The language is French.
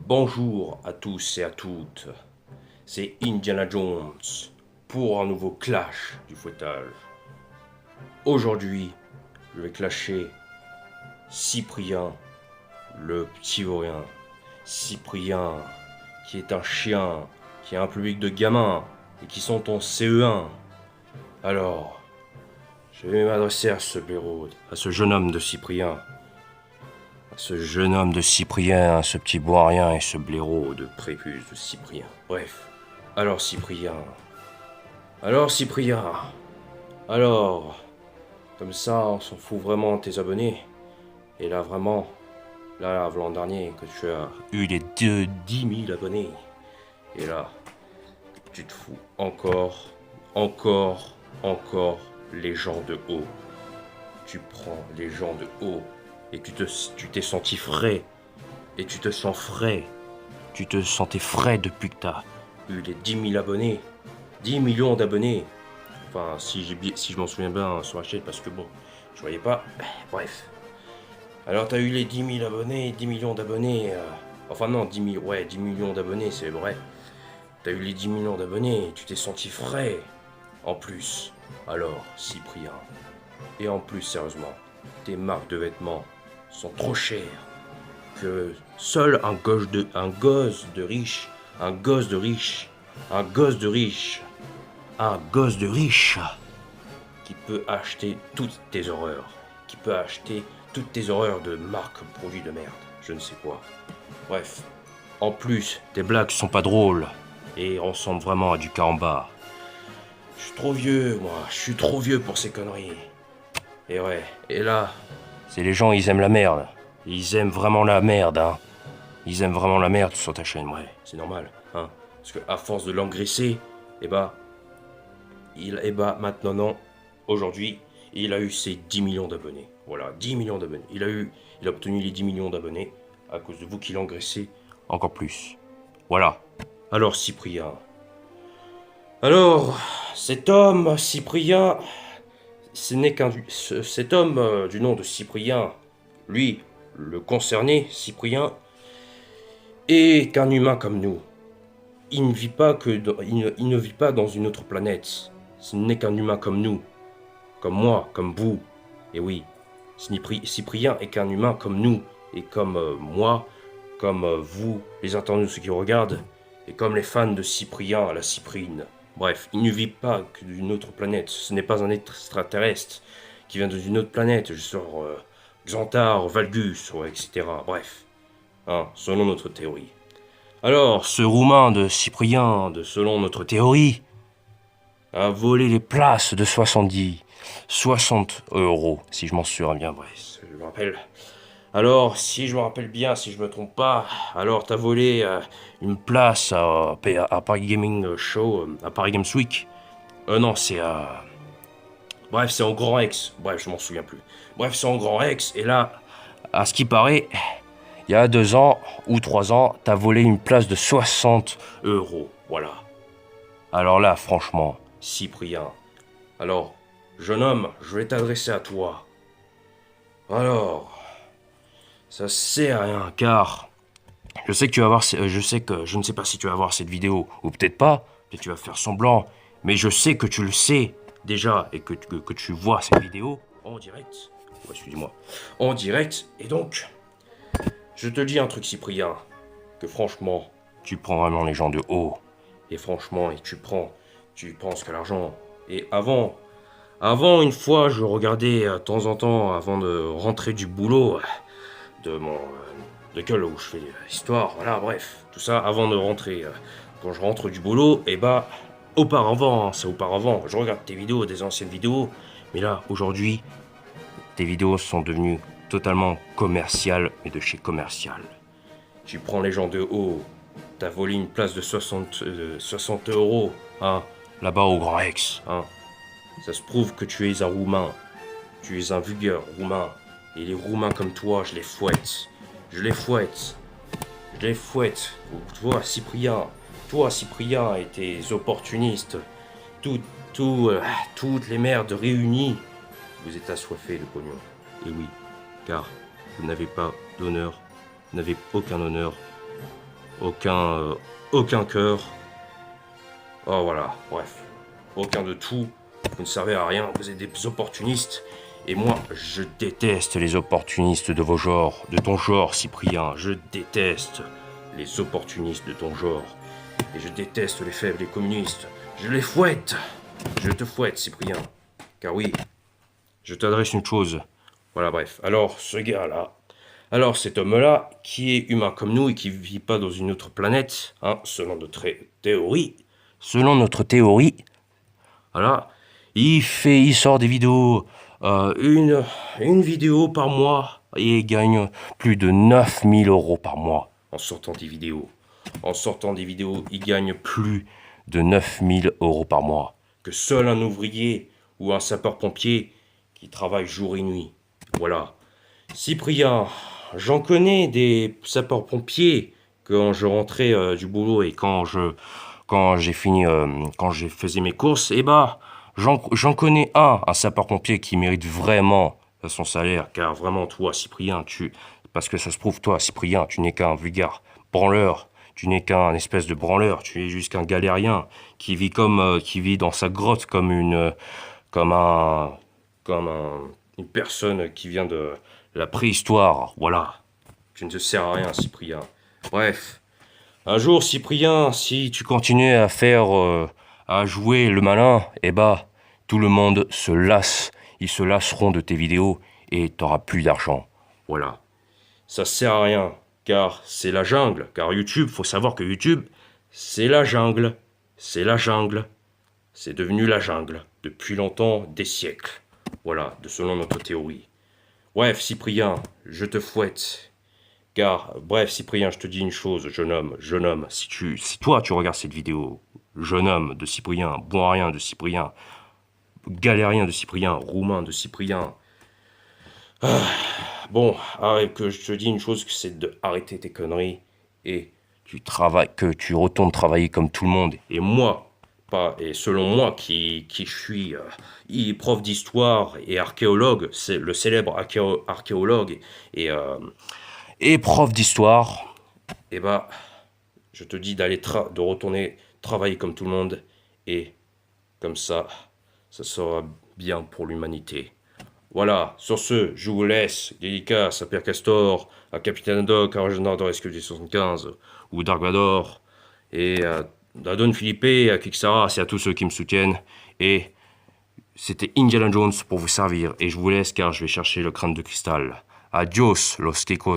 Bonjour à tous et à toutes, c'est Indiana Jones pour un nouveau clash du fouettage. Aujourd'hui, je vais clasher Cyprien, le petit vaurien. Cyprien, qui est un chien, qui a un public de gamins et qui sont en CE1. Alors, je vais m'adresser à ce blaireau, à ce jeune homme de Cyprien. Ce jeune homme de Cyprien, ce petit boirien et ce blaireau de prépuce de Cyprien. Bref. Alors Cyprien. Alors Cyprien. Alors. Comme ça, on s'en fout vraiment de tes abonnés. Et là vraiment. Là, l'an dernier, que tu as eu les 10 000 abonnés. Et là, tu te fous encore, encore les gens de haut. Tu prends les gens de haut. Et tu t'es senti frais. Et tu te sens frais. Tu te sentais frais depuis que t'as eu les 10 000 abonnés. 10 millions d'abonnés. Enfin, si je m'en souviens bien sur la chaîne, parce que bon, je voyais pas. Bref. Alors t'as eu les 10 000 abonnés, 10 millions d'abonnés. Enfin non, 10 000, ouais, 10 millions d'abonnés, c'est vrai. T'as eu les 10 millions d'abonnés, tu t'es senti frais. En plus. Alors, Cyprien. Et en plus, sérieusement, tes marques de vêtements sont trop chères. Que seul un gosse de riche, un gosse de riche qui peut acheter toutes tes horreurs, qui peut acheter toutes tes horreurs de marques produits de merde, je ne sais quoi. Bref, en plus, tes blagues sont pas drôles et ressemblent vraiment à du caramba. Je suis trop vieux, moi, je suis trop vieux pour ces conneries. Et ouais, et là, c'est les gens, ils aiment la merde. Ils aiment vraiment la merde, hein. Ils aiment vraiment la merde sur ta chaîne, ouais, c'est normal, hein. Parce que à force de l'engraisser, maintenant, non, aujourd'hui, il a eu ses 10 millions d'abonnés. Voilà, 10 millions d'abonnés. Il a obtenu les 10 millions d'abonnés à cause de vous qui l'engraissez encore plus. Voilà. Alors, Cyprien. Alors, cet homme, Cyprien, cet homme du nom de Cyprien, lui, le concerné, Cyprien, est qu'un humain comme nous. Il ne vit pas il ne vit pas dans une autre planète. Ce n'est qu'un humain comme nous, comme moi, comme vous. Et oui, Cyprien est qu'un humain comme nous, et comme moi, comme vous, les internautes, ceux qui regardent, et comme les fans de Cyprien à la Cyprine. Bref, il ne vit pas que d'une autre planète. Ce n'est pas un extraterrestre qui vient d'une autre planète, genre Xantar, Valgus, ouais, etc. Bref, hein, selon notre théorie. Alors, ce Roumain de Cyprien, selon notre théorie, a volé les places de 60 euros, si je m'en souviens bien, bref, je me rappelle. Alors, si je me rappelle bien, si je me trompe pas, alors t'as volé une place à Paris Gaming Show, à Paris Games Week. Non, c'est à... Bref, c'est en Grand Rex. Bref, je m'en souviens plus. Bref, c'est en Grand Rex, et là, à ce qui paraît, il y a 2 ans ou 3 ans, t'as volé une place de 60 euros. Voilà. Alors là, franchement, Cyprien. Alors, jeune homme, je vais t'adresser à toi. Alors, ça sert à rien, car je sais que tu vas voir, je ne sais pas si tu vas voir cette vidéo ou peut-être pas. Peut-être tu vas faire semblant, mais je sais que tu le sais déjà et que tu vois cette vidéo en direct. Oh, excusez-moi, en direct. Et donc, je te dis un truc, Cyprien, que franchement, tu prends vraiment les gens de haut. Et franchement, tu penses qu'à l'argent. Et avant, une fois, je regardais de temps en temps, avant de rentrer du boulot, de mon d'école où je fais l'histoire, voilà, bref, tout ça, avant de rentrer. Quand je rentre du boulot, auparavant, c'est auparavant, je regarde tes vidéos, des anciennes vidéos, mais là, aujourd'hui, tes vidéos sont devenues totalement commerciales et de chez commercial. Tu prends les gens de haut, t'as volé une place de 60 euros, hein, là-bas au Grand Rex, hein. Ça se prouve que tu es un Roumain. Tu es un vulgaire Roumain. Et les Roumains comme toi, je les fouette. Je les fouette. Je les fouette. Toi, Cyprien et tes opportunistes, tout, toutes les merdes réunies, vous êtes assoiffés de pognon. Et oui, car vous n'avez pas d'honneur, vous n'avez aucun honneur aucun cœur. Oh voilà, bref, aucun de tout. Vous ne servez à rien, vous êtes des opportunistes. Et moi, je déteste les opportunistes de vos genres, de ton genre, Cyprien. Je déteste les opportunistes de ton genre. Et je déteste les faibles, les communistes. Je les fouette. Je te fouette, Cyprien. Car oui, je t'adresse une chose. Voilà, bref. Alors, ce gars-là, alors cet homme-là, qui est humain comme nous et qui vit pas dans une autre planète, hein, selon notre théorie, voilà, il sort des vidéos, une vidéo par mois, et il gagne plus de 9000 € par mois en sortant des vidéos. En sortant des vidéos, il gagne plus de 9000 € par mois. Que seul un ouvrier ou un sapeur-pompier qui travaille jour et nuit. Voilà. Cyprien, j'en connais des sapeurs-pompiers quand je rentrais du boulot et quand j'ai fini, quand j'ai faisais mes courses, et bah, j'en connais un sapeur-pompier qui mérite vraiment son salaire, car vraiment, toi, Cyprien, parce que ça se prouve, toi, Cyprien, tu n'es qu'un vulgaire branleur, tu n'es qu'un espèce de branleur, tu es juste qu'un galérien qui vit qui vit dans sa grotte une personne qui vient de la préhistoire, voilà. Tu ne te sers à rien, Cyprien. Bref. Un jour, Cyprien, si tu continues à jouer le malin, eh bah, tout le monde se lasse. Ils se lasseront de tes vidéos et t'auras plus d'argent. Voilà. Ça sert à rien, car c'est la jungle. Car YouTube, faut savoir que YouTube, c'est la jungle. C'est la jungle. C'est devenu la jungle. Depuis longtemps, des siècles. Voilà, selon notre théorie. Bref, Cyprien, je te fouette. Car, bref, Cyprien, je te dis une chose, jeune homme, si toi tu regardes cette vidéo, jeune homme de Cyprien, bon à rien de Cyprien, galérien de Cyprien, roumain de Cyprien, bon, que je te dis une chose, c'est d'arrêter tes conneries et que tu retournes travailler comme tout le monde. Et moi, et selon moi, qui suis prof d'histoire et archéologue, c'est le célèbre archéologue et prof d'histoire, et bah, je te dis de retourner travailler comme tout le monde, et comme ça sera bien pour l'humanité. Voilà, sur ce, je vous laisse, dédicace à Pierre Castor, à Capitaine Haddock, à Régionard de SQD 75, ou Dark Vador, et à Don Philippe, à Kixara, c'est à tous ceux qui me soutiennent, et c'était Indiana Jones pour vous servir, et je vous laisse car je vais chercher le crâne de cristal. Adios, los ticos.